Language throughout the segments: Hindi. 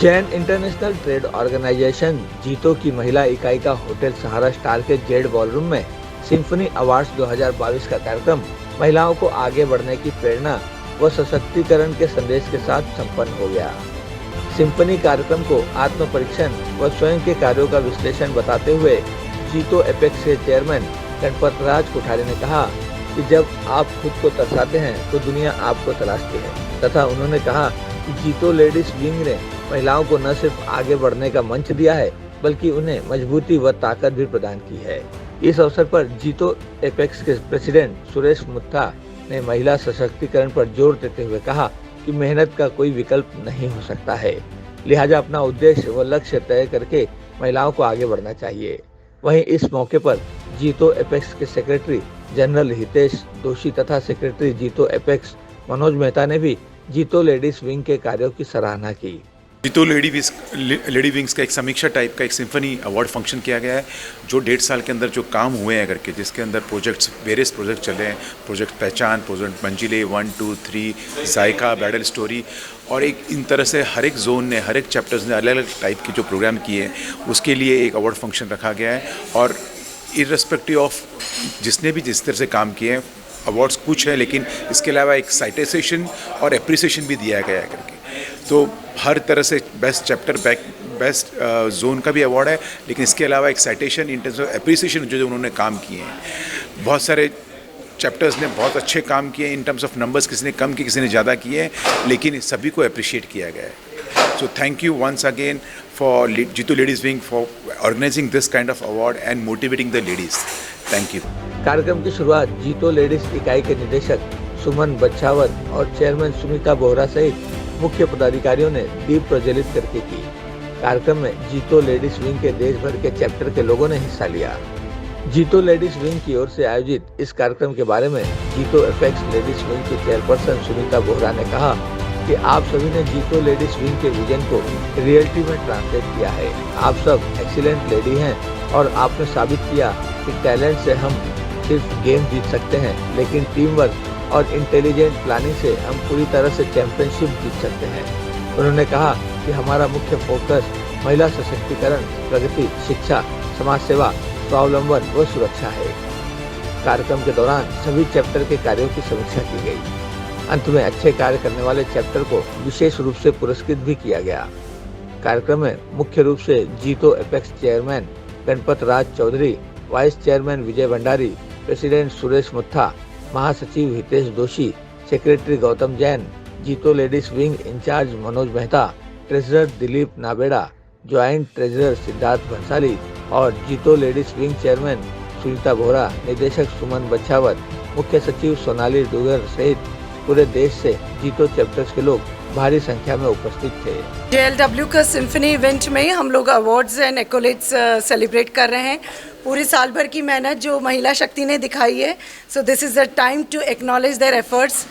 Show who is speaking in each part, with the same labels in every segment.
Speaker 1: जैन इंटरनेशनल ट्रेड ऑर्गेनाइजेशन जीतो की महिला इकाई का होटल सहारा स्टार के जेड बॉलरूम में सिम्फनी अवार्ड्स 2022 का कार्यक्रम महिलाओं को आगे बढ़ने की प्रेरणा व सशक्तिकरण के संदेश के साथ संपन्न हो गया। सिम्फनी कार्यक्रम को आत्म परीक्षण व स्वयं के कार्यों का विश्लेषण बताते हुए जीतो एपेक्स के चेयरमैन गणपत राज कोठारी ने कहा कि जब आप खुद को तरसाते हैं तो दुनिया आपको तलाशती है, तथा उन्होंने कहा कि जीतो लेडीज विंग ने महिलाओं को न सिर्फ आगे बढ़ने का मंच दिया है बल्कि उन्हें मजबूती व ताकत भी प्रदान की है। इस अवसर पर जीतो एपेक्स के प्रेसिडेंट सुरेश मुत्था ने महिला सशक्तिकरण पर जोर देते हुए कहा कि मेहनत का कोई विकल्प नहीं हो सकता है, लिहाजा अपना उद्देश्य व लक्ष्य तय करके महिलाओं को आगे बढ़ना चाहिए। वहीं इस मौके पर जीतो एपेक्स के सेक्रेटरी जनरल हितेश दोषी तथा सेक्रेटरी जीतो एपेक्स मनोज मेहता ने भी जीतो लेडीज विंग के कार्यों की सराहना की।
Speaker 2: जीतो लेडी विंग्स का एक समीक्षा टाइप का एक सिम्फनी अवार्ड फंक्शन किया गया है, जो 1.5 साल के अंदर जो काम हुए हैं करके, जिसके अंदर वेरियस प्रोजेक्ट चले हैं। प्रोजेक्ट पहचान, प्रोजेक्ट मंजिले 1, 2, 3, जायका, बैडल स्टोरी, और एक इन तरह से हर एक जोन ने, हर एक चैप्टर्स ने अलग अलग टाइप के जो प्रोग्राम किए हैं, उसके लिए एक अवार्ड फंक्शन रखा गया है। और इर्रेस्पेक्टिव ऑफ जिसने भी जिस तरह से काम किए हैं, अवार्ड्स कुछ है, लेकिन इसके अलावा एक साइटेशन और एप्रिसिएशन भी दिया गया है करके। तो हर तरह से बेस्ट चैप्टर, बेस्ट जोन का भी अवार्ड है, लेकिन इसके अलावा एक citation in terms of appreciation जो उन्होंने काम किए हैं। बहुत सारे चैप्टर्स ने बहुत अच्छे काम किए इन टर्म्स ऑफ नंबर्स, किसी ने कम किए, किसी ने ज़्यादा किए हैं, लेकिन सभी को अप्रिशिएट किया गया है। So thank you once again for JITO ladies wing for organising this kind of award and motivating the ladies. Thank you.
Speaker 1: कार्यक्रम की शुरुआत जीतो लेडीज इकाई के निदेशक सुमन बच्छावत और चेयरमैन सुनीता बोहरा सहित मुख्य पदाधिकारियों ने दीप प्रज्वलित करके की। कार्यक्रम में जीतो लेडीज विंग के देश भर के चैप्टर के लोगों ने हिस्सा लिया। जीतो लेडीज विंग की ओर से आयोजित इस कार्यक्रम के बारे में जीतो एपेक्स लेडीज विंग की चेयरपर्सन सुनीता बोहरा ने कहा कि आप सभी ने जीतो लेडीज विंग के विजन को रियलिटी में ट्रांसलेट किया है। आप सब एक्सीलेंट लेडी हैं और आपने साबित किया कि टैलेंट से हम सिर्फ गेम जीत सकते हैं, लेकिन टीम वर्क और इंटेलिजेंट प्लानिंग से हम पूरी तरह से चैंपियनशिप जीत सकते हैं। उन्होंने कहा कि हमारा मुख्य फोकस महिला सशक्तिकरण, प्रगति, शिक्षा, समाज सेवा, स्वावलंबन व सुरक्षा है। कार्यक्रम के दौरान सभी चैप्टर के कार्यों की समीक्षा की गई। अंत में अच्छे कार्य करने वाले चैप्टर को विशेष रूप से पुरस्कृत भी किया गया। कार्यक्रम में मुख्य रूप से JITO apex chairman Ganpat Raj Chaudhary, vice chairman Vijay Bhandari, president Suresh Muttha, महासचिव Hitesh Doshi, secretary Gautam Jain, JITO ladies wing incharge Manoj Mehta, treasurer Dilip Nabera, joint treasurer Siddharth Bhansali और JITO ladies wing chairman Sunita Bohra, निदेशक सुमन बच्छावत, मुख्य सचिव सोनाली डुगर सहित पूरे देश से जीतो चैप्टर्स के लोग भारी संख्या में उपस्थित थे।
Speaker 3: JLW का सिम्फनी इवेंट में हम लोग अवार्ड्स एंड एक्कोलेट्स सेलिब्रेट कर रहे हैं। पूरी साल भर की मेहनत जो महिला शक्ति ने दिखाई है, so this is the time to acknowledge their efforts.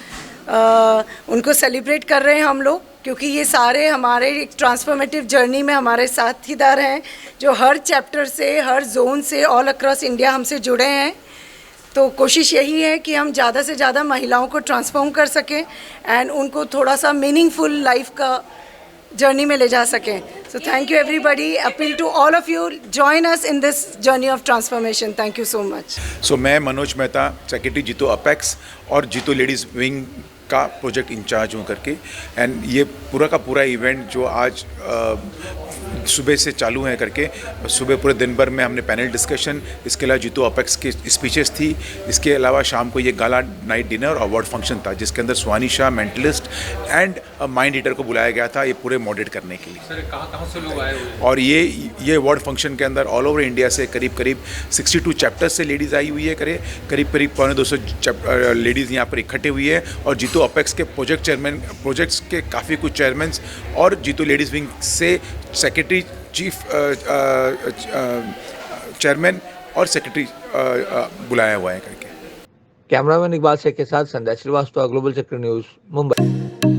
Speaker 3: उनको सेलिब्रेट कर रहे हैं हम लोग, क्योंकि ये सारे हमारे एक ट्रांसफॉर्मेटिव जर्नी में हमारे साथीदार हैं, जो हर चैप्टर से, हर जोन से, ऑल अक्रॉस इंडिया हमसे जुड़े हैं। तो कोशिश यही है कि हम ज़्यादा से ज़्यादा महिलाओं को ट्रांसफॉर्म कर सकें एंड उनको थोड़ा सा मीनिंगफुल लाइफ का जर्नी में ले जा सकें। So thank you everybody, appeal to all of you, join us in this journey of transformation. Thank you so much.
Speaker 2: So मैं मनोज मेहता, सेक्रेटरी जीतो एपेक्स और जीतो लेडीज़ विंग का प्रोजेक्ट इंचार्ज हूँ करके, एंड ये पूरा का पूरा इवेंट जो आज सुबह से चालू है करके, सुबह पूरे दिन भर में हमने पैनल डिस्कशन, इसके अलावा जीतो एपेक्स की स्पीचेस थी, इसके अलावा शाम को ये गाला नाइट डिनर और अवार्ड फंक्शन था, जिसके अंदर Swani Shah, mentalist and mind reader को बुलाया गया था ये पूरे मॉडरेट करने के लिए।
Speaker 4: सर कहाँ से लोग आए हुए?
Speaker 2: और ये अवार्ड फंक्शन के अंदर ऑल ओवर इंडिया से करीब 62 चैप्टर्स से लेडीज़ आई हुई है, करीब 250 लेडीज़ यहाँ पर इकट्ठे हुई है। और जीतो अपेक्स के प्रोजेक्ट्स के काफ़ी कुछ चेयरमैन और जीतो लेडीज़ विंग से सेक्रेटरी चीफ चेयरमैन और सेक्रेटरी बुलाया हुआ है करके।
Speaker 1: कैमरामैन इकबाल शेख के साथ संध्या श्रीवास्तव, ग्लोबल चक्र न्यूज़, मुंबई।